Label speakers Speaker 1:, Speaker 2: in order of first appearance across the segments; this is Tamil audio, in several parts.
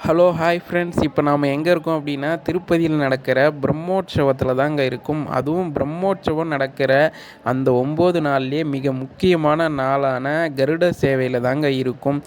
Speaker 1: Hello hi friends. இப்போ நாம் எங்கே இருக்கோம் அப்படின்னா திருப்பதியில் நடக்கிற பிரம்மோற்சவத்தில் தாங்க இருக்கும். அதுவும் பிரம்மோற்சவம் நடக்கிற அந்த 9 நாள்லேயே மிக முக்கியமான நாளான கருட சேவையில் தாங்க இருக்கும்.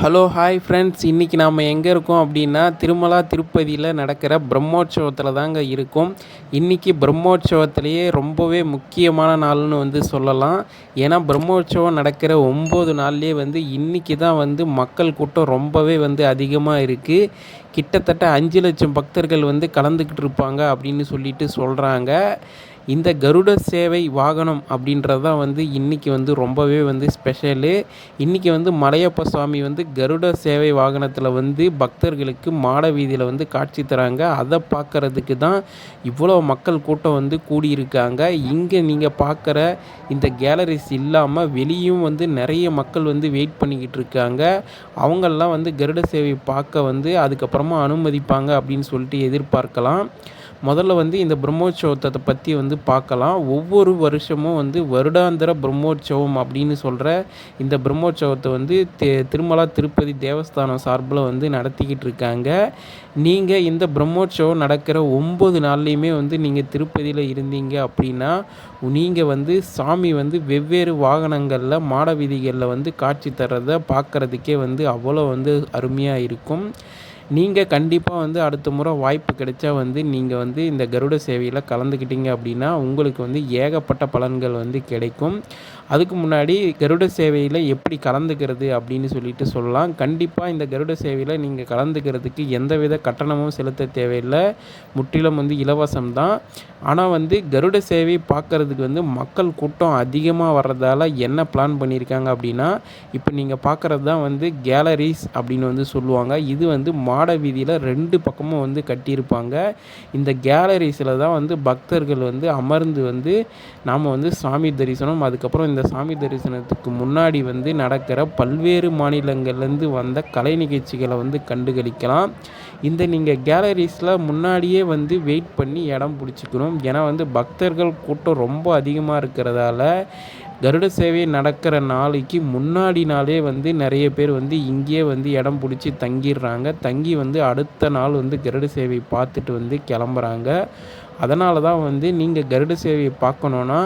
Speaker 1: Hello hi friends. இன்றைக்கி நாம் எங்கே இருக்கோம் அப்படின்னா திருமலா திருப்பதியில் நடக்கிற பிரம்மோற்சவத்தில் தாங்க இருக்கும். இன்றைக்கி பிரம்மோற்சவத்திலேயே ரொம்பவே முக்கியமான நாள்னு சொல்லலாம். ஏன்னா பிரம்மோற்சவம் நடக்கிற 9 நாள்லேயே இன்றைக்கி தான் மக்கள் கூட்டம் ரொம்பவே அதிகமாக இருக்குது. கிட்டத்தட்ட 5 லட்சம் பக்தர்கள் கலந்துக்கிட்டு இருப்பாங்க அப்படின்னு சொல்கிறாங்க. இந்த கருட சேவை வாகனம் அப்படின்றது தான் இன்றைக்கி ரொம்பவே ஸ்பெஷலு. இன்றைக்கி மலையப்ப சுவாமி கருட சேவை வாகனத்தில் பக்தர்களுக்கு மாட வீதியில் காட்சி தராங்க. அதை பார்க்குறதுக்கு தான் இவ்வளோ மக்கள் கூட்டம் கூடியிருக்காங்க. இங்கே நீங்கள் பார்க்குற இந்த கேலரிஸ் இல்லாமல் வெளியும் நிறைய மக்கள் வெயிட் பண்ணிக்கிட்டு இருக்காங்க. அவங்கெல்லாம் கருட சேவை பார்க்க அதுக்கப்புறமா அனுமதிப்பாங்க அப்படின்னு சொல்லிட்டு எதிர்பார்க்கலாம். முதல்ல இந்த பிரம்மோற்சவத்தை பற்றி பார்க்கலாம். ஒவ்வொரு வருஷமும் வருடாந்திர பிரம்மோற்சவம் அப்படின்னு சொல்கிற இந்த பிரம்மோற்சவத்தை திருமலா திருப்பதி தேவஸ்தானம் சார்பில் நடத்திக்கிட்டு இருக்காங்க. நீங்கள் இந்த பிரம்மோற்சவம் நடக்கிற 9 நாள்லேயுமே நீங்கள் திருப்பதியில் இருந்தீங்க அப்படின்னா நீங்கள் சாமி வெவ்வேறு வாகனங்களில் மாட வீதிகளில் காட்சி தர்றதை பார்க்குறதுக்கே அவ்வளோ அருமையாக இருக்கும். நீங்கள் கண்டிப்பாக அடுத்த முறை வாய்ப்பு கிடைச்சா நீங்கள் இந்த கருட சேவையில் கலந்துக்கிட்டீங்க அப்படின்னா உங்களுக்கு ஏகப்பட்ட பலன்கள் கிடைக்கும். அதுக்கு முன்னாடி கருட சேவையில் எப்படி கலந்துக்கிறது அப்படின்னு சொல்லலாம். கண்டிப்பாக இந்த கருட சேவையில் நீங்கள் கலந்துக்கிறதுக்கு எந்தவித கட்டணமும் செலுத்த தேவையில்லை. முற்றிலும் இலவசம் தான். ஆனால் கருட சேவை பார்க்குறதுக்கு மக்கள் கூட்டம் அதிகமாக வர்றதால என்ன பிளான் பண்ணியிருக்காங்க அப்படின்னா, இப்போ நீங்கள் பார்க்குறது தான் கேலரிஸ் அப்படின்னு சொல்லுவாங்க. இது மாட வீதியில் 2 பக்கமும் கட்டியிருப்பாங்க. இந்த கேலரிஸில் தான் பக்தர்கள் அமர்ந்து நாம் சாமி தரிசனம், அதுக்கப்புறம் இந்த சாமி தரிசனத்துக்கு முன்னாடி நடக்கிற பல்வேறு மாநிலங்கள்லேருந்து வந்த கலை நிகழ்ச்சிகளை கண்டுகளிக்கலாம். இந்த நீங்கள் கேலரிஸில் முன்னாடியே வெயிட் பண்ணி இடம் பிடிச்சிக்கணும். ஏன்னா பக்தர்கள் கூட்டம் ரொம்ப அதிகமாக இருக்கிறதால கருட சேவை நடக்கிற நாளைக்கு முன்னாடி நாளே நிறைய பேர் இங்கேயே இடம் பிடிச்சி தங்கிடுறாங்க. தங்கி அடுத்த நாள் கருட சேவை பார்த்துட்டு கிளம்புறாங்க. அதனால தான் நீங்கள் கருட சேவையை பார்க்கணுன்னா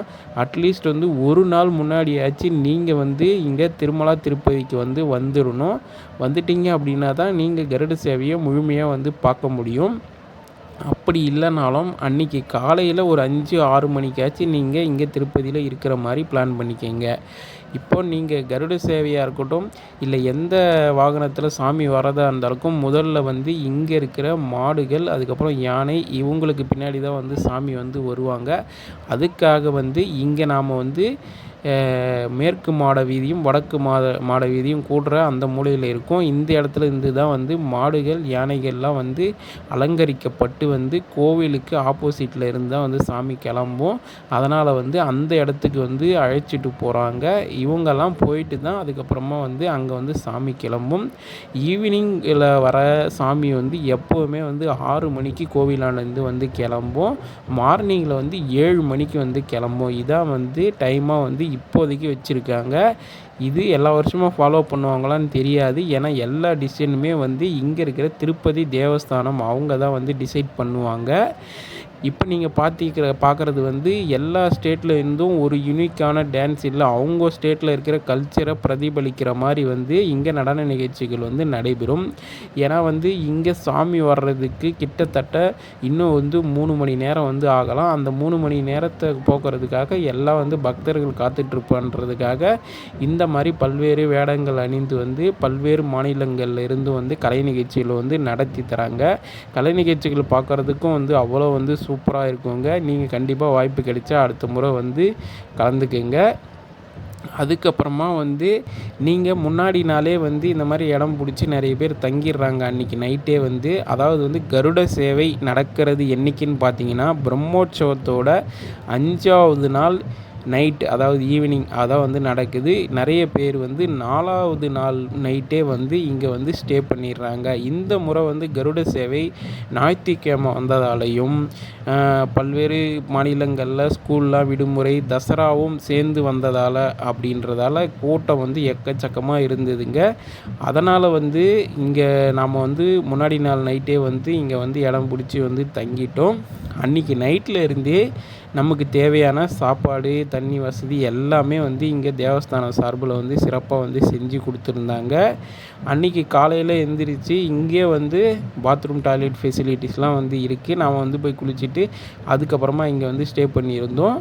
Speaker 1: அட்லீஸ்ட் ஒரு நாள் முன்னாடியாச்சு நீங்கள் இங்கே திருமலா திருப்பதிக்கு வந்துடணும். வந்துட்டீங்க அப்படின்னா தான் நீங்கள் கருட சேவையை முழுமையாக பார்க்க முடியும். அப்படி இல்லைனாலும் அன்றைக்கி காலையில் ஒரு 5-6 மணிக்காச்சும் நீங்கள் இங்கே திருப்பதியில் இருக்கிற மாதிரி பிளான் பண்ணிக்கங்க. இப்போ நீங்கள் கருட சேவையாக இருக்கட்டும், இல்லை எந்த வாகனத்தில் சாமி வரதா இருந்தாலும் முதல்ல இங்கே இருக்கிற மாடுகள், அதுக்கப்புறம் யானை, இவங்களுக்கு பின்னாடி தான் சாமி வருவாங்க. அதுக்காக இங்கே நாம் மேற்கு மாட வீதியும் வடக்கு மாட வீதியும் கூடுற அந்த மூலையில் இருக்கும். இந்த இடத்துல இருந்து தான் மாடுகள் யானைகள்லாம் அலங்கரிக்கப்பட்டு கோவிலுக்கு ஆப்போசிட்டில் இருந்து தான் சாமி கிளம்பும். அதனால் அந்த இடத்துக்கு அழைச்சிட்டு போகிறாங்க. இவங்கெல்லாம் போயிட்டு தான் அதுக்கப்புறமா அங்கே சாமி கிளம்பும். ஈவினிங்கில் வர சாமி எப்போவுமே 6 மணிக்கு கோவிலானது கிளம்பும். மார்னிங்கில் 7 மணிக்கு கிளம்பும். இதான் டைமாக இப்போதைக்கு வச்சுருக்காங்க. இது எல்லா வருஷமும் ஃபாலோ பண்ணுவாங்களான்னு தெரியாது. ஏன்னா எல்லா டிசிஷனுமே இங்கே இருக்கிற திருப்பதி தேவஸ்தானம் அவங்க தான் டிசைட் பண்ணுவாங்க. இப்போ நீங்கள் பார்க்குறது வந்து எல்லா ஸ்டேட்டில் இருந்தும் ஒரு யூனிக்கான டான்ஸ் இல்லை, அவங்க ஸ்டேட்டில் இருக்கிற கல்ச்சரை பிரதிபலிக்கிற மாதிரி வந்து இங்கே நடன நிகழ்ச்சிகள் வந்து நடைபெறும். ஏன்னா வந்து இங்கே சாமி வர்றதுக்கு கிட்டத்தட்ட இன்னும் வந்து 3 மணி நேரம் வந்து ஆகலாம். அந்த 3 மணி நேரத்தை போக்குறதுக்காக எல்லாம் வந்து பக்தர்கள் காத்துட்ருப்பான்றதுக்காக இந்த மாதிரி பல்வேறு வேடங்கள் அணிந்து வந்து பல்வேறு மாநிலங்களில் இருந்து வந்து கலை நிகழ்ச்சிகளை வந்து நடத்தி தராங்க. கலை நிகழ்ச்சிகள் பார்க்குறதுக்கும் வந்து அவ்வளோ வந்து சூப்பராக இருக்குங்க. நீங்கள் கண்டிப்பாக வாய்ப்பு கிடைச்சா அடுத்த முறை வந்து கலந்துக்குங்க. அதுக்கப்புறமா வந்து நீங்கள் முன்னாடி நாளே வந்து இந்த மாதிரி இடம் பிடிச்சி நிறைய பேர் தங்கிடுறாங்க அன்றைக்கி நைட்டே வந்து. அதாவது வந்து கருட சேவை நடக்கிறது என்றைக்குன்னு பார்த்தீங்கன்னா பிரம்மோற்சவத்தோட 5வது நாள் நைட்டு, அதாவது ஈவினிங் அதான் வந்து நடக்குது. நிறைய பேர் வந்து 4வது நாள் நைட்டே வந்து இங்கே வந்து ஸ்டே பண்ணிடுறாங்க. இந்த முறை வந்து கருட சேவை ஞாயிற்றுக்கிழமை வந்ததாலையும் பல்வேறு மாநிலங்களில் ஸ்கூல்லாம் விடுமுறை, தசராவும் சேர்ந்து வந்ததால் அப்படின்றதால கூட்டம் வந்து எக்கச்சக்கமாக இருந்ததுங்க. அதனால் வந்து இங்கே நாம் வந்து முன்னாடி நாள் நைட்டே வந்து இங்கே வந்து இடம் பிடிச்சி வந்து தங்கிட்டோம். அன்றைக்கி நைட்டில் இருந்தே நமக்கு தேவையான சாப்பாடு, தண்ணி வசதி எல்லாமே வந்து இங்கே தேவஸ்தானம் சார்பில் வந்து சிறப்பாக வந்து செஞ்சு கொடுத்துருந்தாங்க. அன்றைக்கி காலையில் எழுந்திரிச்சு இங்கே வந்து பாத்ரூம், டாய்லெட் ஃபெசிலிட்டிஸ்லாம் வந்து இருக்குது. நாம் வந்து போய் குளிச்சுட்டு அதுக்கப்புறமா இங்கே வந்து ஸ்டே பண்ணியிருந்தோம்.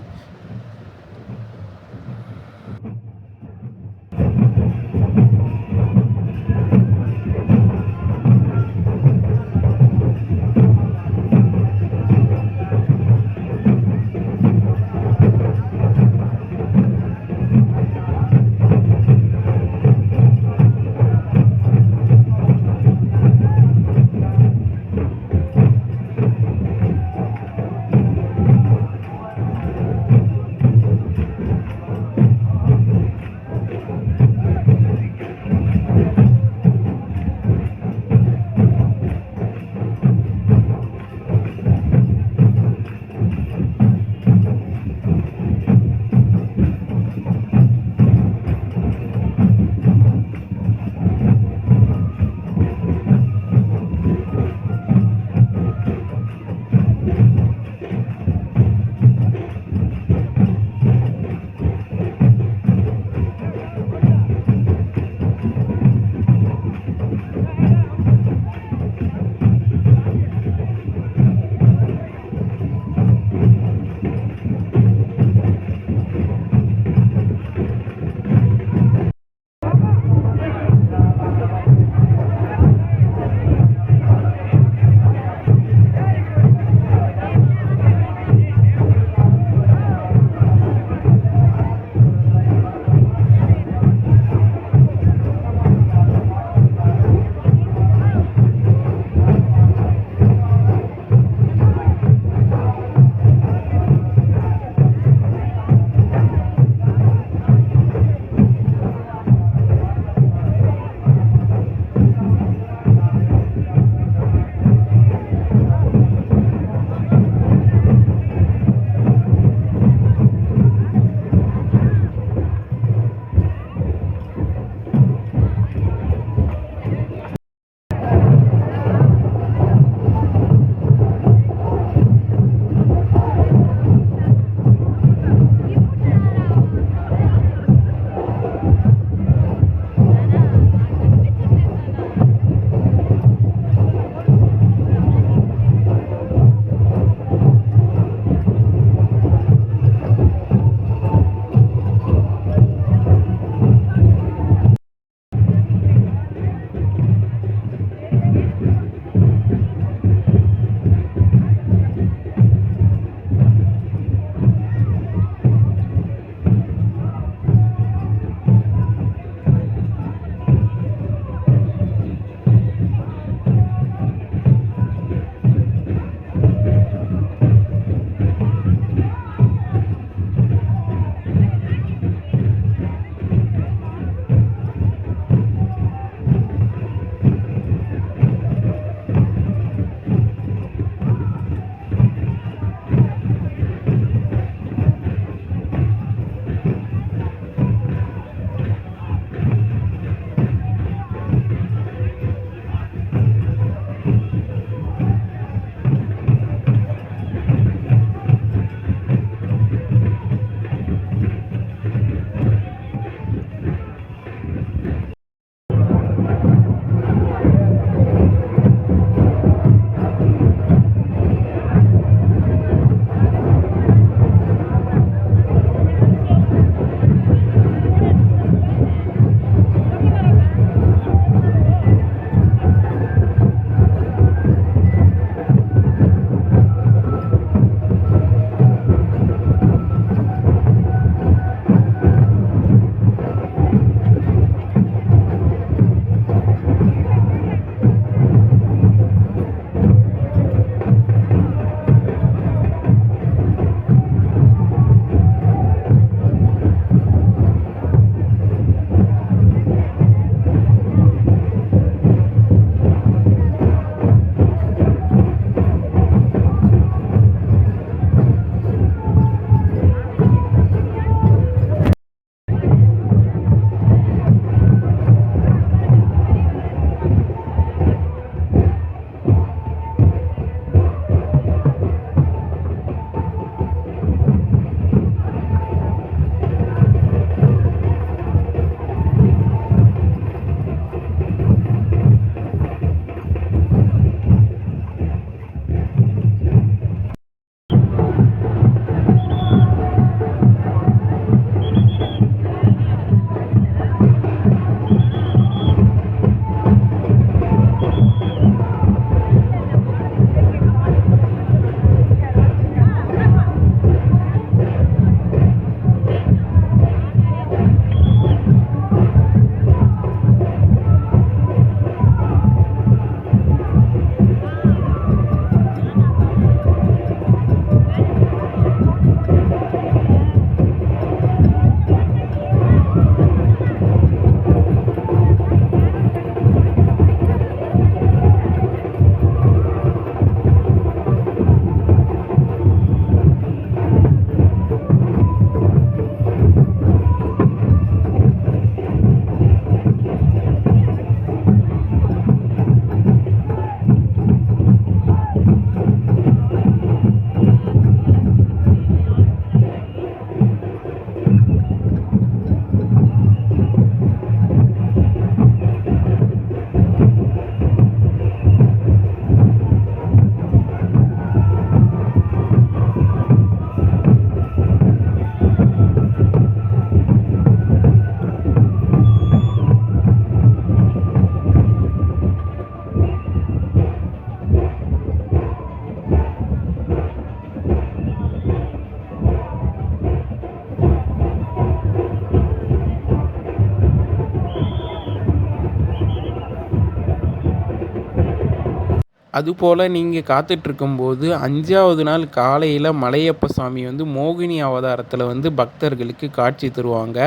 Speaker 1: அதுபோல் நீங்கள் காத்துட்ருக்கும்போது 5வது நாள் காலையில் மலையப்ப சாமி வந்து மோகினி அவதாரத்தில் வந்து பக்தர்களுக்கு காட்சி தருவாங்க.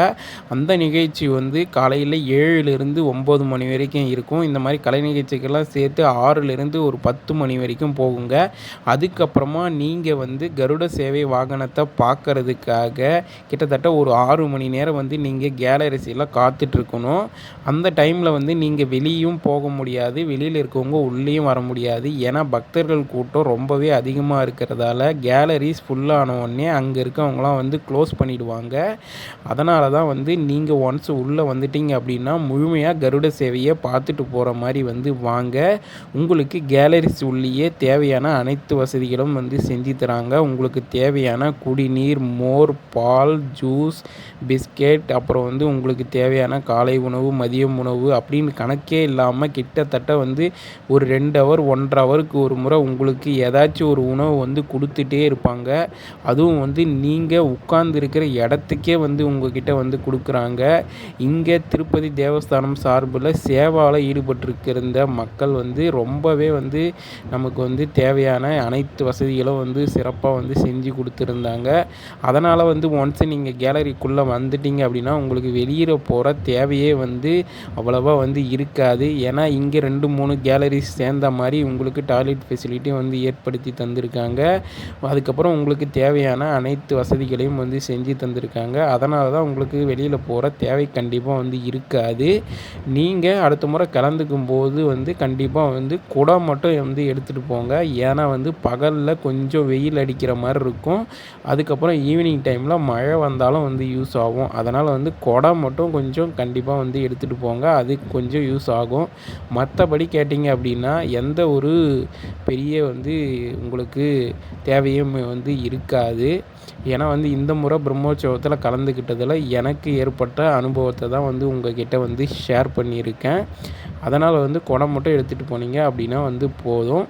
Speaker 1: அந்த நிகழ்ச்சி வந்து காலையில் 7லிருந்து 9 மணி வரைக்கும் இருக்கும். இந்த மாதிரி கலை நிகழ்ச்சிக்கெல்லாம் சேர்த்து 6லிருந்து ஒரு 10 மணி வரைக்கும் போகுங்க. அதுக்கப்புறமா நீங்கள் வந்து கருட சேவை வாகனத்தை பார்க்கறதுக்காக கிட்டத்தட்ட ஒரு 6 மணி நேரம் வந்து நீங்கள் கேலரிஸில் காத்துட்ருக்கணும். அந்த டைமில் வந்து நீங்கள் வெளியும் போக முடியாது, வெளியில் இருக்கவங்க உள்ளேயும் வர முடியாது. ஏன்னா பக்தர்கள் கூட்டம் ரொம்பவே அதிகமாக இருக்கிறதால கேலரிஸ் ஃபுல்லான உடனே அங்கே இருக்கவங்களாம் வந்து க்ளோஸ் பண்ணிவிடுவாங்க. அதனால தான் வந்து நீங்கள் ஒன்ஸ் உள்ளே வந்துட்டீங்க அப்படின்னா முழுமையாக கருட சேவையை பார்த்துட்டு போகிற மாதிரி வந்து வாங்க. உங்களுக்கு கேலரிஸ் உள்ளேயே தேவையான அனைத்து வசதிகளும் வந்து செஞ்சு தராங்க. உங்களுக்கு தேவையான குடிநீர், மோர், பால், ஜூஸ், பிஸ்கெட், அப்புறம் வந்து உங்களுக்கு தேவையான காலை உணவு, மதியம் உணவு அப்படின்னு கணக்கே இல்லாமல் கிட்டத்தட்ட வந்து ஒரு 2 ஹவர் 1.5 ஹவருக்கு ஒரு முறை உங்களுக்கு ஏதாச்சும் ஒரு உணவு வந்து கொடுத்துட்டே இருப்பாங்க. அதுவும் வந்து நீங்கள் உட்கார்ந்துருக்கிற இடத்துக்கே வந்து உங்ககிட்ட வந்து கொடுக்குறாங்க. இங்கே திருப்பதி தேவஸ்தானம் சார்பில் சேவாவில் ஈடுபட்டிருக்கிற மக்கள் வந்து ரொம்பவே வந்து நமக்கு வந்து தேவையான அனைத்து வசதிகளும் வந்து சிறப்பாக வந்து செஞ்சு கொடுத்துருந்தாங்க. அதனால் வந்து ஒன்ஸ் நீங்கள் கேலரிக்குள்ளே வந்துட்டீங்க அப்படின்னா உங்களுக்கு வெளியில் போகிற தேவையே வந்து அவ்வளோவா வந்து இருக்காது. ஏன்னா இங்கே 2-3 கேலரிஸ் சேர்ந்த மாதிரி உங்களுக்கு டாய்லெட் ஃபெசிலிட்டி வந்து ஏற்படுத்தி தந்திருக்காங்க. அதுக்கப்புறம் உங்களுக்கு தேவையான அனைத்து வசதிகளையும் வந்து செஞ்சு தந்திருக்காங்க. அதனால தான் உங்களுக்கு வெளியில் போகிற தேவை கண்டிப்பாக வந்து இருக்காது. நீங்கள் அடுத்த முறை கலந்துக்கும் போது வந்து கண்டிப்பாக வந்து குடம் மட்டும் வந்து எடுத்துகிட்டு போங்க. ஏன்னா வந்து பகலில் கொஞ்சம் வெயில் அடிக்கிற மாதிரி இருக்கும். அதுக்கப்புறம் ஈவினிங் டைமில் மழை வந்தாலும் வந்து யூஸ் ஆகும். அதனால் வந்து குடம் மட்டும் கொஞ்சம் கண்டிப்பாக வந்து எடுத்துகிட்டு போங்க. அது கொஞ்சம் யூஸ் ஆகும். மற்றபடி கேட்டிங்க அப்படின்னா எந்த ஒரு பெரிய வந்து உங்களுக்கு தேவையும் வந்து இருக்காது. ஏன்னா வந்து இந்த முறை பிரம்மோற்சவத்தில் கலந்துக்கிட்டதில் எனக்கு ஏற்பட்ட அனுபவத்தை தான் வந்து உங்கள்கிட்ட வந்து ஷேர் பண்ணியிருக்கேன். அதனால் வந்து குடம் மட்டும் எடுத்துகிட்டு போனீங்க அப்படின்னா வந்து போதும்.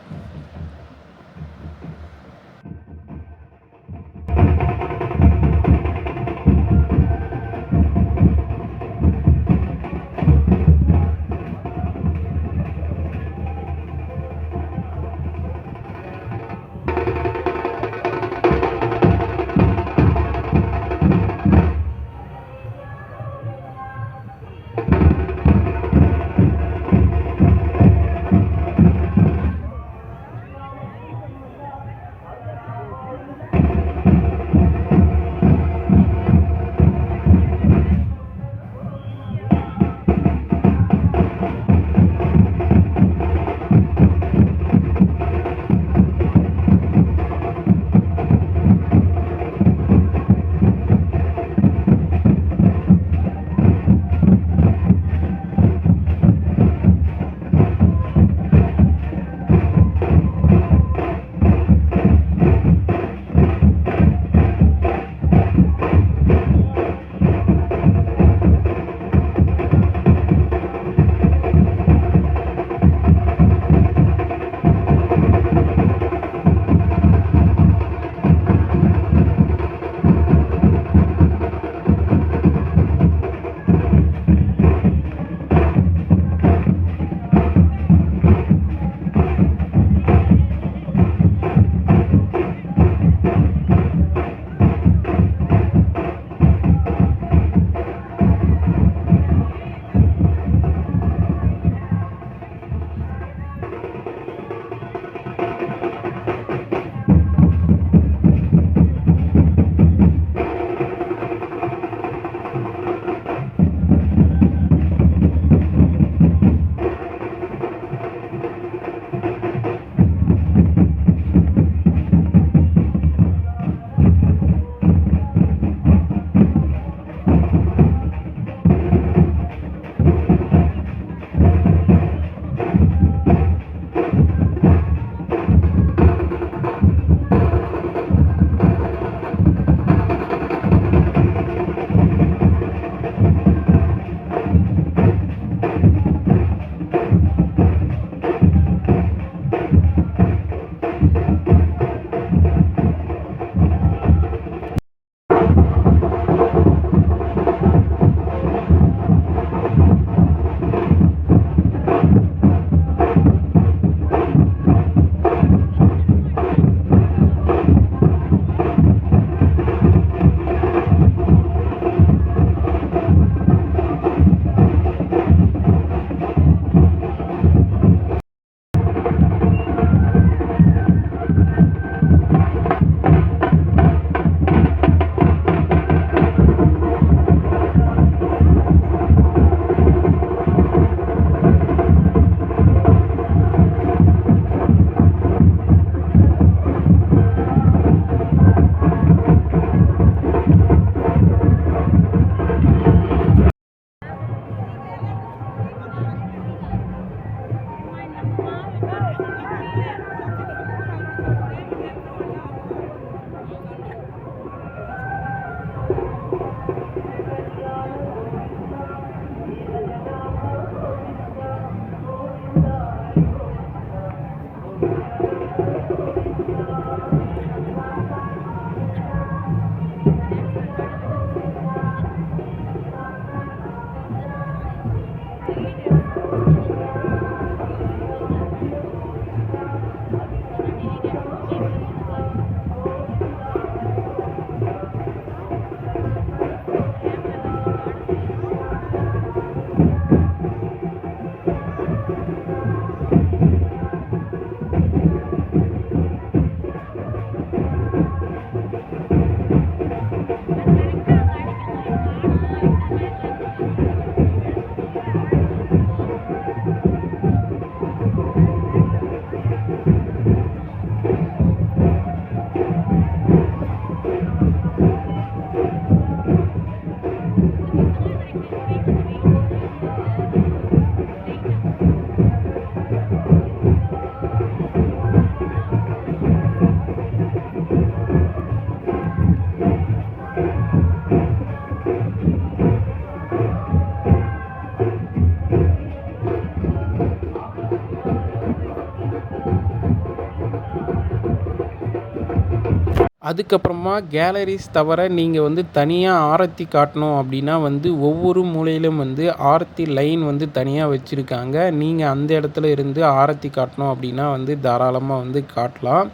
Speaker 1: அதுக்கப்புறமா கேலரிஸ் தவிர நீங்கள் வந்து தனியாக ஆரத்தி காட்டணும் அப்படின்னா வந்து ஒவ்வொரு மூலையிலும் வந்து ஆரத்தி லைன் வந்து தனியாக வச்சுருக்காங்க. நீங்கள் அந்த இடத்துல இருந்து ஆரத்தி காட்டணும் அப்படின்னா வந்து தாராளமாக வந்து காட்டலாம்.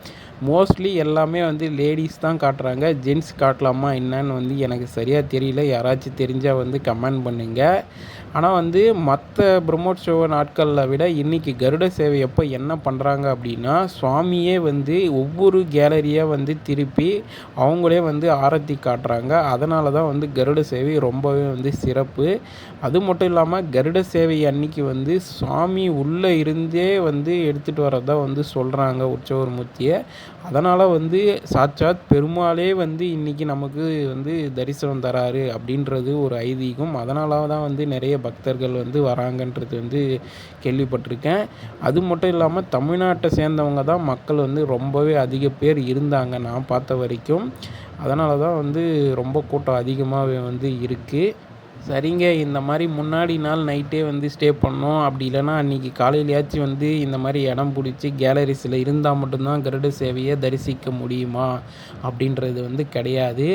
Speaker 1: மோஸ்ட்லி எல்லாமே வந்து லேடீஸ் தான் காட்டுறாங்க. ஜென்ட்ஸ் காட்டலாமா என்னன்னு வந்து எனக்கு சரியாக தெரியல. யாராச்சும் தெரிஞ்சால் வந்து கமெண்ட் பண்ணுங்கள். ஆனால் வந்து மற்ற பிரம்மோற்சவ நாட்களில் விட இன்றைக்கி கருட சேவை எப்போ என்ன பண்ணுறாங்க அப்படின்னா, சுவாமியே வந்து ஒவ்வொரு கேலரியாக வந்து திருப்பி அவங்களே வந்து ஆரத்தி காட்டுறாங்க. அதனால தான் வந்து கருட சேவை ரொம்பவே வந்து சிறப்பு. அது மட்டும் இல்லாமல் கருட சேவை அன்னைக்கு வந்து சுவாமி உள்ளே இருந்தே வந்து எடுத்துகிட்டு வரதா வந்து சொல்கிறாங்க உற்சவர் மூர்த்தியை. அதனால் வந்து சாட்சாத் பெருமாளே வந்து இன்றைக்கி நமக்கு வந்து தரிசனம் தராரு அப்படின்றது ஒரு ஐதீகம். அதனால தான் வந்து நிறைய பக்தர்கள் வந்து வராங்கன்றது வந்து கேள்விப்பட்டிருக்கேன். அது மட்டும் இல்லாமல் தமிழ்நாட்டை சேர்ந்தவங்க தான் மக்கள் வந்து ரொம்பவே அதிக பேர் இருந்தாங்க நான் பார்த்த வரைக்கும். அதனால தான் வந்து ரொம்ப கூட்டம் அதிகமாகவே வந்து இருக்குது. சரிங்க, இந்த மாதிரி முன்னாடி நாள் நைட்டே வந்து ஸ்டே பண்ணோம். அப்படி இல்லைனா அன்றைக்கி காலையிலையாச்சும் வந்து இந்த மாதிரி இடம் பிடிச்சி கேலரிஸில் இருந்தால் மட்டும்தான் கருட சேவையை தரிசிக்க முடியுமா அப்படின்றது வந்து கிடையாது.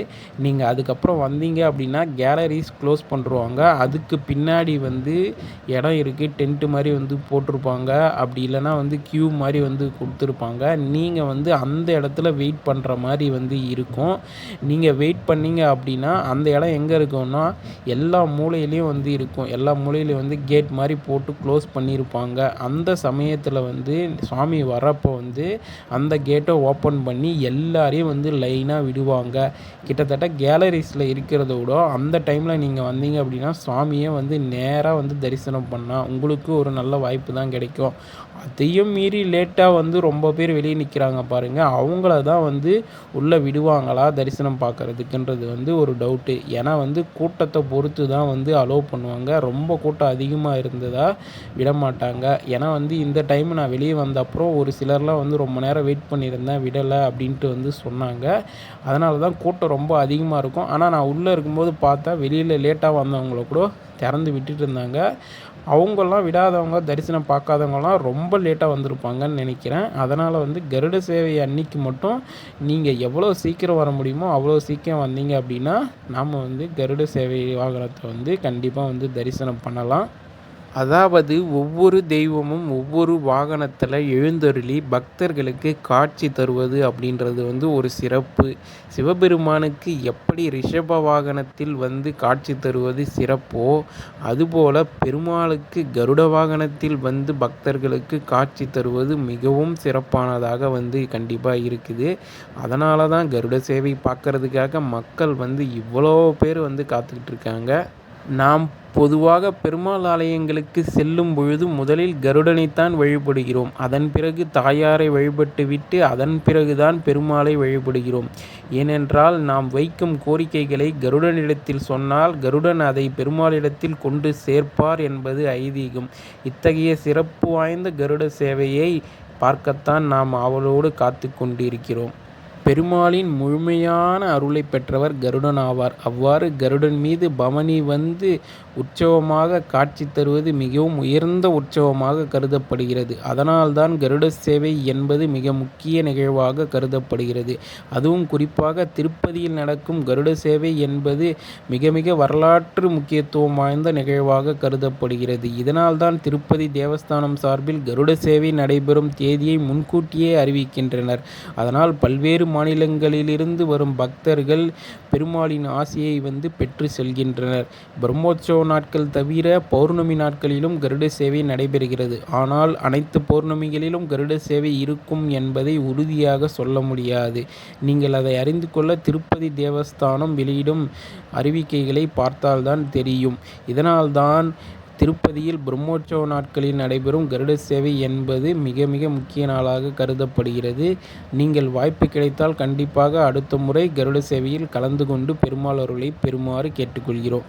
Speaker 1: நீங்கள் அதுக்கப்புறம் வந்தீங்க அப்படின்னா கேலரிஸ் க்ளோஸ் பண்ணுருவாங்க. அதுக்கு பின்னாடி வந்து இடம் இருக்குது, டென்ட்டு மாதிரி வந்து போட்டிருப்பாங்க. அப்படி இல்லைனா வந்து க்யூ மாதிரி வந்து கொடுத்துருப்பாங்க. நீங்கள் வந்து அந்த இடத்துல வெயிட் பண்ணுற மாதிரி வந்து இருக்கும். நீங்கள் வெயிட் பண்ணீங்க அப்படின்னா அந்த இடம் எங்கே இருக்குன்னா எல்லா மூலையிலையும் வந்து இருக்கும். எல்லா மூலையிலையும் வந்து கேட் மாதிரி போட்டு க்ளோஸ் பண்ணியிருப்பாங்க. அந்த சமயத்தில் வந்து சுவாமி வரப்போ வந்து அந்த கேட்டை ஓப்பன் பண்ணி எல்லாரையும் வந்து லைனாக விடுவாங்க. கிட்டத்தட்ட கேலரிஸில் இருக்கிறத விட அந்த டைமில் நீங்கள் வந்தீங்க அப்படின்னா சுவாமியை வந்து நேராக வந்து தரிசனம் பண்ணால் உங்களுக்கு ஒரு நல்ல வாய்ப்பு தான் கிடைக்கும். அதையும் மீறி லேட்டாக வந்து ரொம்ப பேர் வெளியே நிற்கிறாங்க பாருங்கள், அவங்கள தான் வந்து உள்ளே விடுவாங்களா தரிசனம் பார்க்குறதுக்குன்றது வந்து ஒரு டவுட்டு. ஏன்னா வந்து கூட்டத்தை பொறுத்து தான் வந்து அலோவ் பண்ணுவாங்க. ரொம்ப கூட்டம் அதிகமாக இருந்ததா விடமாட்டாங்க. ஏன்னா வந்து இந்த டைம் நான் வெளியே வந்த அப்புறம் ஒரு சிலர்லாம் வந்து ரொம்ப நேரம் வெயிட் பண்ணியிருந்தேன் விடலை அப்படின்ட்டு வந்து சொன்னாங்க. அதனால தான் கூட்டம் ரொம்ப அதிகமாக இருக்கும். ஆனால் நான் உள்ளே இருக்கும்போது பார்த்தா வெளியில் லேட்டாக வந்தவங்கள கூட திறந்து விட்டுட்டு இருந்தாங்க. அவங்கெல்லாம் விடாதவங்க தரிசனம் பார்க்காதவங்கலாம் ரொம்ப லேட்டாக வந்திருப்பாங்கன்னு நினைக்கிறேன். அதனால் வந்து கருட சேவை அன்னைக்கு மட்டும் நீங்கள் எவ்வளோ சீக்கிரம் வர முடியுமோ அவ்வளோ சீக்கிரம் வந்தீங்க அப்படின்னா நாம் வந்து கருட சேவை வாகனத்தை வந்து கண்டிப்பாக வந்து தரிசனம் பண்ணலாம். அதாவது ஒவ்வொரு தெய்வமும் ஒவ்வொரு வாகனத்தில் எழுந்தருளி பக்தர்களுக்கு காட்சி தருவது அப்படின்றது வந்து ஒரு சிறப்பு. சிவபெருமானுக்கு எப்படி ரிஷப வாகனத்தில் வந்து காட்சி தருவது சிறப்போ, அதுபோல் பெருமாளுக்கு கருட வாகனத்தில் வந்து பக்தர்களுக்கு காட்சி தருவது மிகவும் சிறப்பானதாக வந்து கண்டிப்பாக இருக்குது. அதனால தான் கருட சேவை பார்க்குறதுக்காக மக்கள் வந்து இவ்வளோ பேர் வந்து காத்துக்கிட்டு இருக்காங்க. நாம் பொதுவாக பெருமாள் ஆலயங்களுக்கு செல்லும் பொழுது முதலில் கருடனைத்தான் வழிபடுகிறோம். அதன் பிறகு தாயாரை வழிபட்டு விட்டு அதன் பிறகுதான் பெருமாளை வழிபடுகிறோம். ஏனென்றால் நாம் வைக்கும் கோரிக்கைகளை கருடனிடத்தில் சொன்னால் கருடன் அதை பெருமாளிடத்தில் கொண்டு சேர்ப்பார் என்பது ஐதீகம். இத்தகைய சிறப்பு வாய்ந்த கருட சேவையை பார்க்கத்தான் நாம் ஆவலோடு காத்து கொண்டிருக்கிறோம். பெருமாளின் முழுமையான அருளை பெற்றவர் கருடன் ஆவார். அவ்வாறு கருடன் மீது பவனி வந்து உற்சவமாக காட்சி தருவது மிகவும் உயர்ந்த உற்சவமாக கருதப்படுகிறது. அதனால்தான் கருட சேவை என்பது மிக முக்கிய நிகழ்வாக கருதப்படுகிறது. அதுவும் குறிப்பாக திருப்பதியில் நடக்கும் கருட சேவை என்பது மிக மிக வரலாற்று முக்கியத்துவம் வாய்ந்த நிகழ்வாக கருதப்படுகிறது. இதனால்தான் திருப்பதி தேவஸ்தானம் சார்பில் கருட சேவை நடைபெறும் தேதியை முன்கூட்டியே அறிவிக்கின்றனர். அதனால் பல்வேறு மாநிலங்களிலிருந்து வரும் பக்தர்கள் பெருமாளின் ஆசியை வந்து பெற்று செல்கின்றனர். பிரம்மோற்சவ நாட்கள் தவிர பௌர்ணமி நாட்களிலும் கருட சேவை நடைபெறுகிறது. ஆனால் அனைத்து பௌர்ணமிகளிலும் கருட சேவை இருக்கும் என்பதை உறுதியாக சொல்ல முடியாது. நீங்கள் அதை அறிந்து கொள்ள திருப்பதி தேவஸ்தானம் வெளியிடும் அறிவிக்கைகளை பார்த்தால்தான் தெரியும். இதனால்தான் திருப்பதியில் பிரம்மோற்சவ நாட்களில் நடைபெறும் கருட சேவை என்பது மிக மிக முக்கிய நாளாக கருதப்படுகிறது. நீங்கள் வாய்ப்பு கிடைத்தால் கண்டிப்பாக அடுத்த முறை கருட சேவையில் கலந்து கொண்டு பெருமாள் அருளை பெறுமாறு கேட்டுக்கொள்கிறோம்.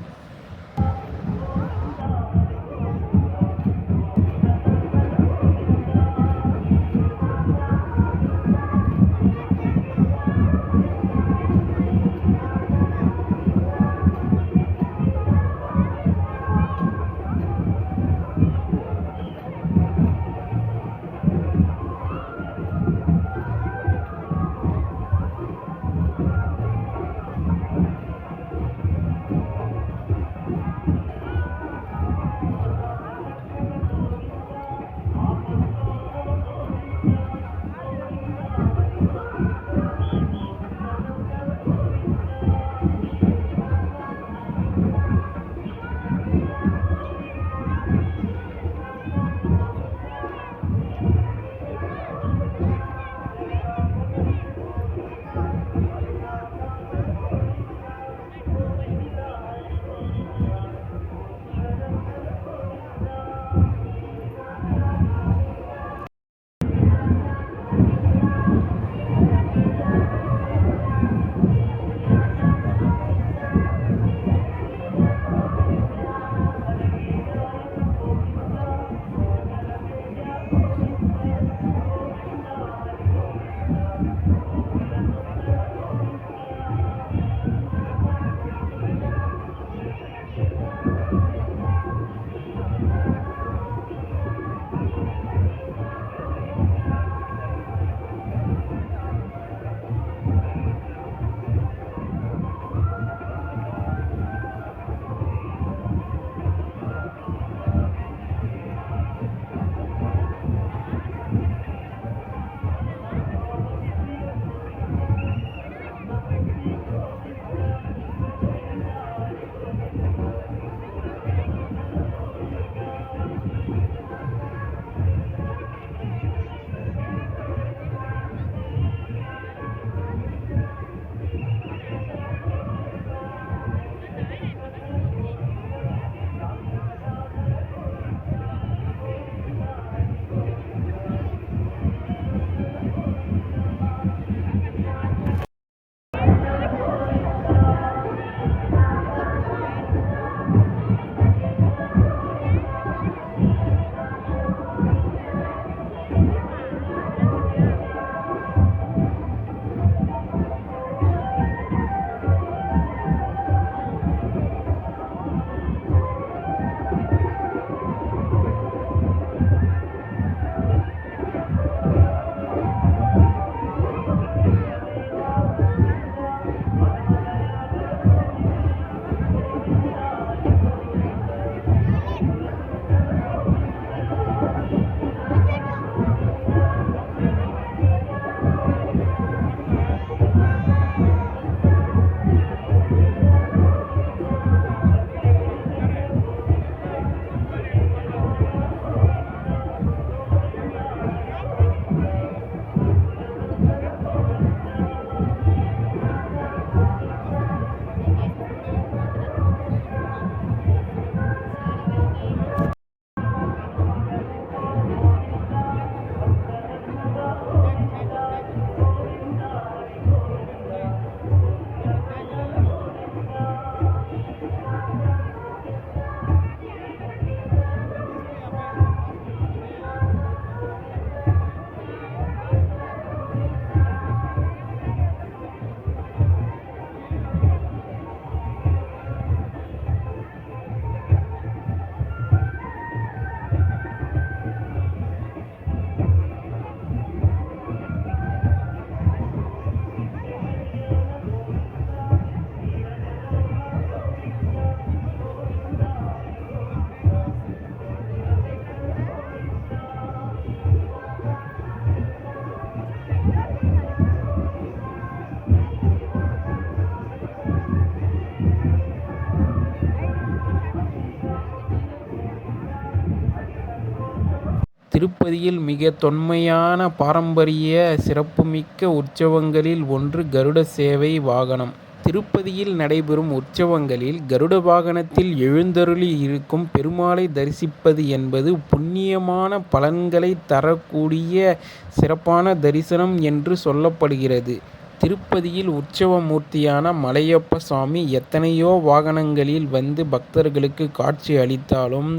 Speaker 1: திருப்பதியில் மிக தொன்மையான பாரம்பரிய சிறப்புமிக்க உற்சவங்களில் ஒன்று கருட சேவை வாகனம். திருப்பதியில் நடைபெறும் உற்சவங்களில் கருட வாகனத்தில் எழுந்தருளி இருக்கும் பெருமாளை தரிசிப்பது என்பது புண்ணியமான பலன்களை தரக்கூடிய சிறப்பான தரிசனம் என்று சொல்லப்படுகிறது. திருப்பதியில் உற்சவ மூர்த்தியான மலையப்ப சுவாமி எத்தனையோ வாகனங்களில் வந்து பக்தர்களுக்கு காட்சி அளித்தாலும்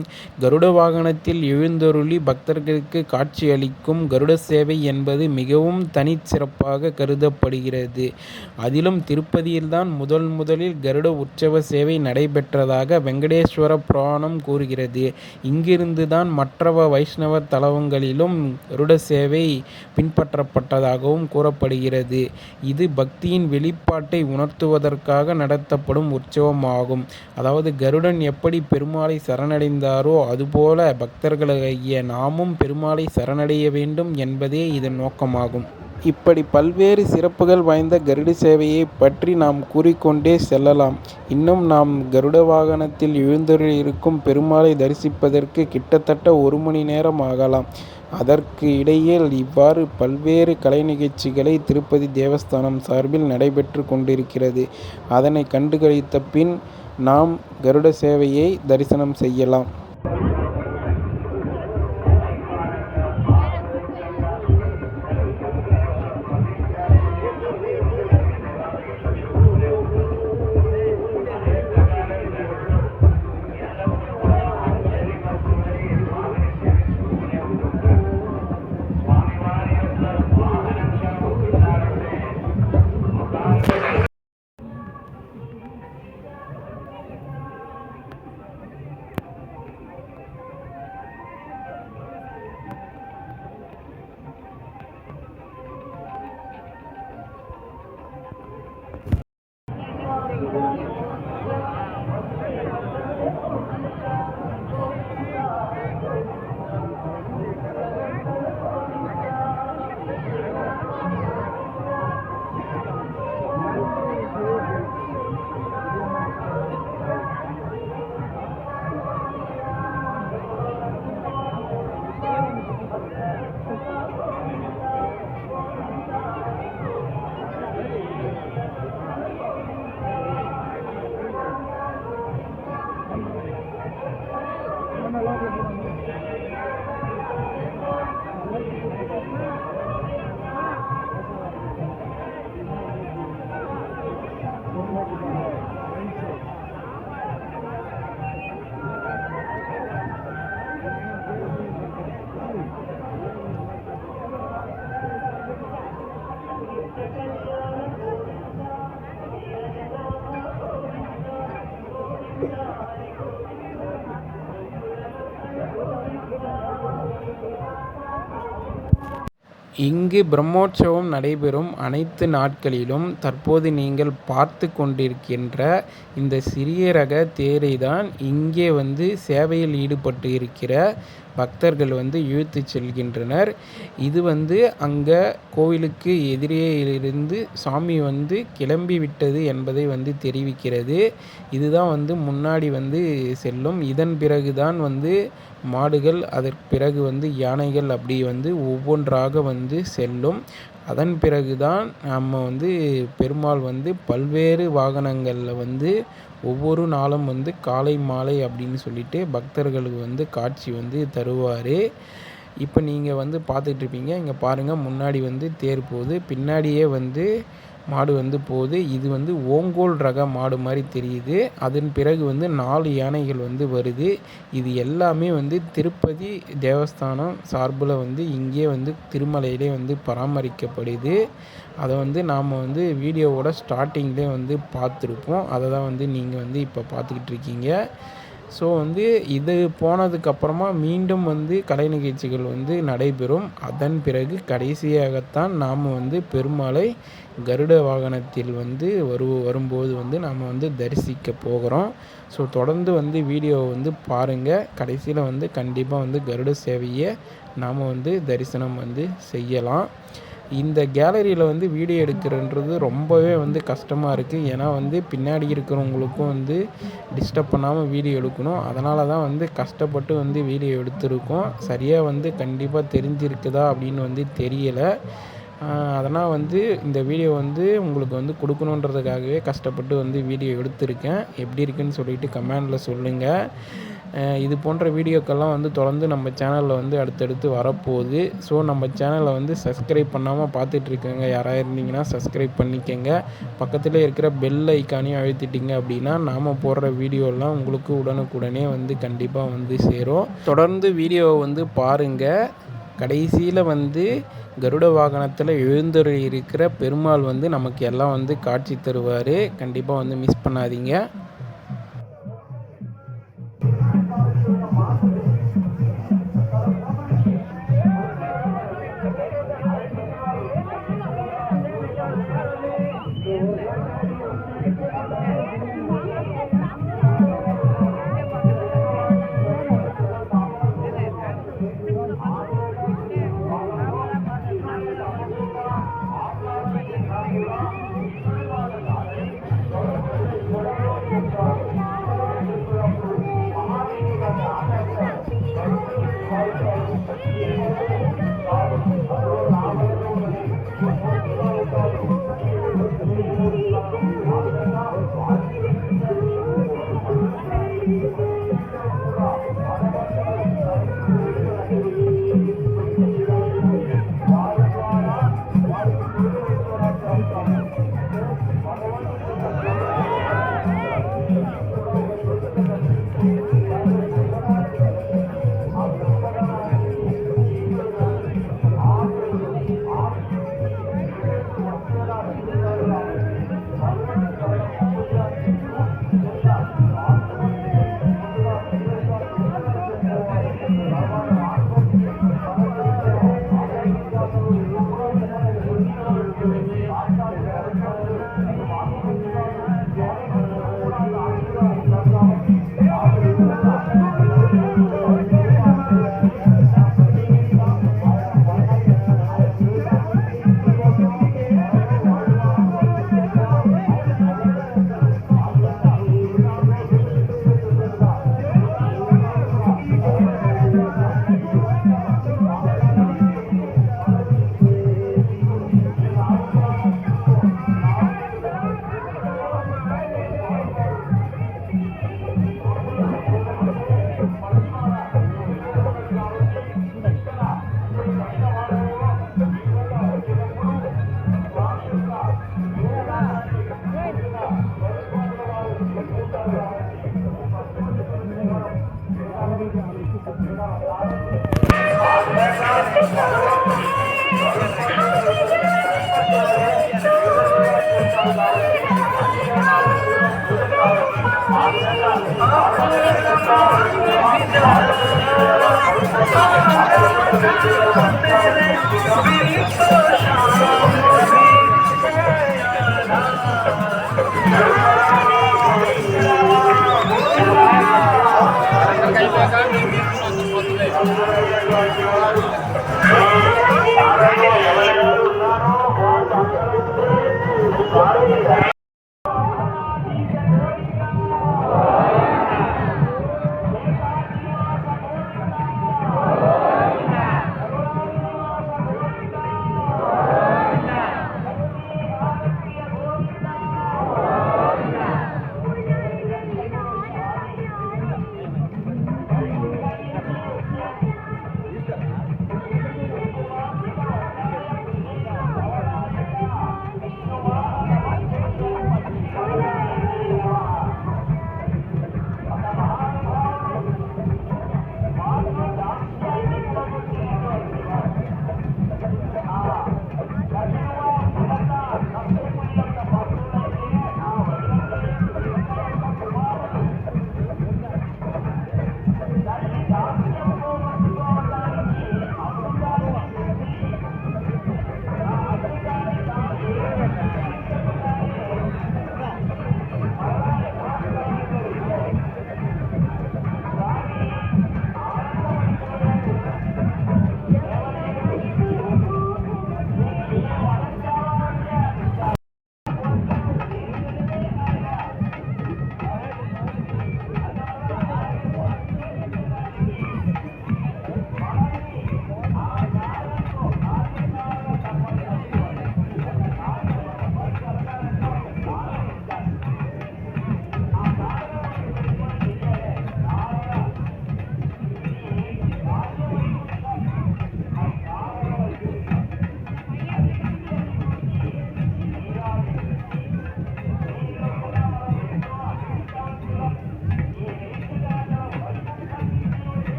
Speaker 1: கருட வாகனத்தில் எழுந்தருளி பக்தர்களுக்கு காட்சி அளிக்கும் கருட சேவை என்பது மிகவும் தனிச்சிறப்பாக கருதப்படுகிறது. அதிலும் திருப்பதியில்தான் முதலில் கருட உற்சவ சேவை நடைபெற்றதாக வெங்கடேஸ்வர புராணம் கூறுகிறது. இங்கிருந்துதான் மற்ற வைஷ்ணவ தலங்களிலும் கருட சேவை பின்பற்றப்பட்டதாகவும் கூறப்படுகிறது. இது பக்தியின் வெளிப்பாட்டை உணர்த்துவதற்காக நடத்தப்படும் உற்சவமாகும். அதாவது கருடன் எப்படி பெருமாளை சரணடைந்தாரோ அதுபோல பக்தர்களாகிய நாமும் பெருமாளை சரணடைய வேண்டும் என்பதே இதன் நோக்கமாகும். இப்படி பல்வேறு சிறப்புகள் வாய்ந்த கருட சேவையை பற்றி நாம் கூறிக்கொண்டே செல்லலாம். இன்னும் நாம் கருட வாகனத்தில் எழுந்தருளியிருக்கும் பெருமாளை தரிசிப்பதற்கு கிட்டத்தட்ட 1 மணி நேரம் ஆகலாம். அதற்கு இடையில் இவ்வாறு பல்வேறு கலை நிகழ்ச்சிகளை திருப்பதி தேவஸ்தானம் சார்பில் நடைபெற்று கொண்டிருக்கிறது. அதனை கண்டுகளித்த பின் நாம் கருட சேவையை தரிசனம் செய்யலாம். இங்கு பிரம்மோற்சவம் நடைபெறும் அனைத்து நாட்களிலும் தற்போது நீங்கள் பார்த்து கொண்டிருக்கின்ற இந்த சிறிய ரக தேரை தான் இங்கே சேவையில் ஈடுபட்டு இருக்கிற பக்தர்கள் இழுத்து செல்கின்றனர். இது அங்கே கோவிலுக்கு எதிரேயிலிருந்து சாமி கிளம்பி விட்டது என்பதை தெரிவிக்கிறது. இதுதான் முன்னாடி செல்லும். இதன் பிறகு தான் மாடுகள், அதற்கு பிறகு யானைகள் அப்படி ஒவ்வொன்றாக செல்லும். அதன் பிறகு தான் நம்ம பெருமாள் பல்வேறு வாகனங்களில் ஒவ்வொரு நாளும் காலை மாலை அப்படின்னு சொல்லிட்டு பக்தர்களுக்கு காட்சி தருவார். இப்போ நீங்கள் பார்த்துட்ருப்பீங்க. இங்கே பாருங்கள், முன்னாடி தேர் போகுது, பின்னாடியே மாடு போகுது. இது ஓங்கோல் ரக மாடு மாதிரி தெரியுது. அதன் பிறகு 4 யானைகள் வருது. இது எல்லாமே திருப்பதி தேவஸ்தானம் சார்பில் இங்கே திருமலையிலே பராமரிக்கப்படுது. அதை நாம் வீடியோவோட ஸ்டார்டிங்லேயே பார்த்துருப்போம். அதை தான் நீங்கள் இப்போ பார்த்துக்கிட்டு இருக்கீங்க. ஸோ இது போனதுக்கப்புறமா மீண்டும் கலை நிகழ்ச்சிகள் நடைபெறும். அதன் பிறகு கடைசியாகத்தான் நாம் பெருமாளை கருட வாகனத்தில் வரும்போது நாம் தரிசிக்க போகிறோம். ஸோ தொடர்ந்து வீடியோவை பாருங்கள். கடைசியில் கண்டிப்பாக கருட சேவையை நாம் தரிசனம் செய்யலாம். இந்த கேலரியில் வந்து வீடியோ எடுக்கிறன்றது ரொம்பவே வந்து கஷ்டமாக இருக்குது. ஏன்னா வந்து பின்னாடி இருக்கிறவங்களுக்கும் வந்து டிஸ்டர்ப் பண்ணாமல் வீடியோ எடுக்கணும். அதனால தான் வந்து கஷ்டப்பட்டு வந்து வீடியோ எடுத்திருக்கோம். சரியாக வந்து கண்டிப்பாக தெரிஞ்சிருக்குதா அப்படின்னு வந்து தெரியலை. அதனால் வந்து இந்த வீடியோ வந்து உங்களுக்கு வந்து கொடுக்கணுன்றதுக்காகவே கஷ்டப்பட்டு வந்து வீடியோ எடுத்திருக்கேன். எப்படி இருக்குன்னு சொல்லிட்டு கமெண்டில் சொல்லுங்கள். இது போன்ற வீடியோக்கெல்லாம் வந்து தொடர்ந்து நம்ம சேனலில் வந்து அடுத்தடுத்து வரப்போகுது. ஸோ நம்ம சேனலை வந்து சப்ஸ்கிரைப் பண்ணாமல் பார்த்துட்ருக்கேங்க யாராக இருந்தீங்கன்னா சப்ஸ்கிரைப் பண்ணிக்கங்க. பக்கத்தில் இருக்கிற பெல் ஐக்கானையும் அழுத்திட்டிங்க அப்படின்னா நாம் போடுற வீடியோலாம் உங்களுக்கு உடனுக்குடனே வந்து கண்டிப்பாக வந்து சேரும். தொடர்ந்து வீடியோவை வந்து பாருங்கள். கடைசியில் வந்து கருட வாகனத்தில் எழுந்தருளி இருக்கிற பெருமாள் வந்து நமக்கு எல்லாம் வந்து காட்சி தருவார். கண்டிப்பாக வந்து மிஸ் பண்ணாதீங்க.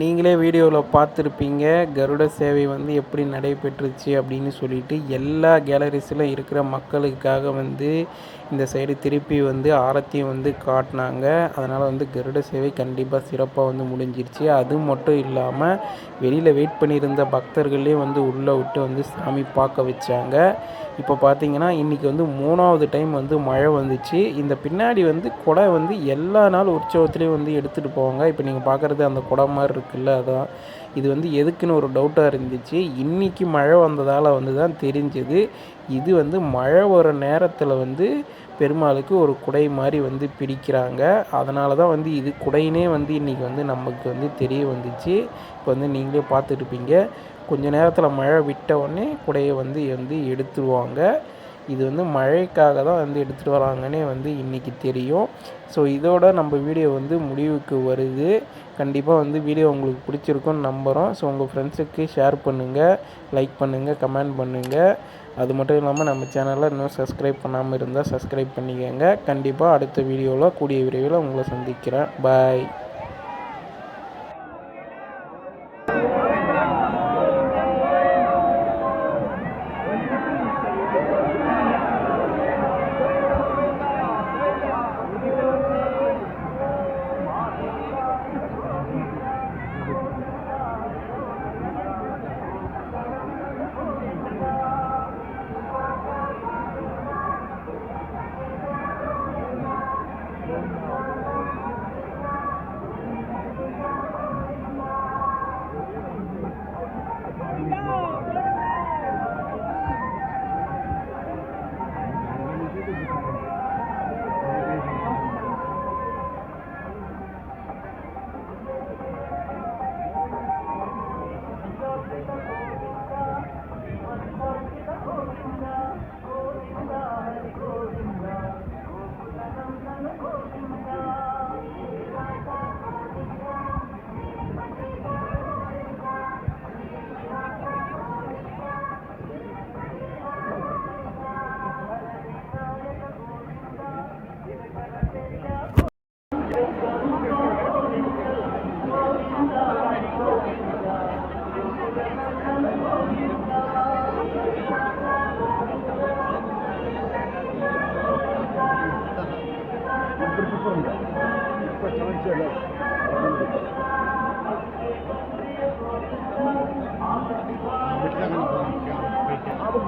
Speaker 1: நீங்களே வீடியோவில் பார்த்துருப்பீங்க கருட சேவை வந்து எப்படி நடைபெற்றுச்சு அப்படின்னு சொல்லிட்டு எல்லா கேலரிஸில் இருக்கிற மக்களுக்காக வந்து இந்த சைடு திருப்பி வந்து ஆரத்தியும் வந்து காட்டினாங்க. அதனால் வந்து கருட சேவை கண்டிப்பாக சிறப்பாக வந்து முடிஞ்சிருச்சு. அது மட்டும் இல்லாமல் வெளியில் வெயிட் பண்ணியிருந்த பக்தர்களே வந்து உள்ளே விட்டு வந்து சாமி பார்க்க வச்சாங்க. இப்போ பார்த்தீங்கன்னா இன்றைக்கி வந்து 3வது டைம் வந்து மழை வந்துச்சு. இந்த பின்னாடி வந்து குடை வந்து எல்லா நாள் உற்சவத்துலேயும் வந்து எடுத்துகிட்டு போவாங்க. இப்போ நீங்கள் பார்க்குறது அந்த குடை மாதிரி இருக்குல்ல, அதான் இது வந்து எதுக்குன்னு ஒரு டவுட்டாக இருந்துச்சு. இன்றைக்கி மழை வந்ததால் வந்து தான் தெரிஞ்சது. இது வந்து மழை வர நேரத்தில் வந்து பெருமாளுக்கு ஒரு குடை மாதிரி வந்து பிடிக்கிறாங்க. அதனால தான் வந்து இது குடையினே வந்து இன்றைக்கி வந்து நமக்கு வந்து தெரிய வந்துச்சு. இப்போ வந்து நீங்களே பார்த்துட்ருப்பீங்க. கொஞ்சம் நேரத்தில் மழை விட்ட உடனே குடையை வந்து எடுத்துருவாங்க. இது வந்து மழைக்காக தான் வந்து எடுத்துகிட்டு வராங்கன்னே வந்து இன்றைக்கி தெரியும். ஸோ இதோட நம்ம வீடியோ வந்து முடிவுக்கு வருது. கண்டிப்பாக வந்து வீடியோ உங்களுக்கு பிடிச்சிருக்குன்னு நம்புகிறோம். ஸோ உங்கள் ஃப்ரெண்ட்ஸுக்கு ஷேர் பண்ணுங்கள், லைக் பண்ணுங்கள், கமெண்ட் பண்ணுங்கள். அது மட்டும் இல்லாமல் நம்ம சேனலில் இன்னும் சப்ஸ்கிரைப் பண்ணாமல் இருந்தால் சப்ஸ்கிரைப் பண்ணிக்கோங்க. கண்டிப்பாக அடுத்த வீடியோவில் கூடிய விரைவில் உங்களை சந்திக்கிறேன். பாய்.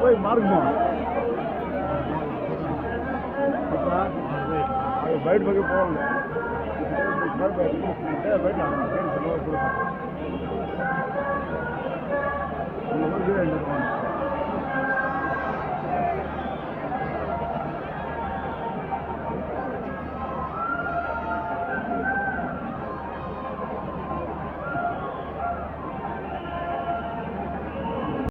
Speaker 2: போய் மாறுமா பயட் பக்கம் போவாங்க பயட்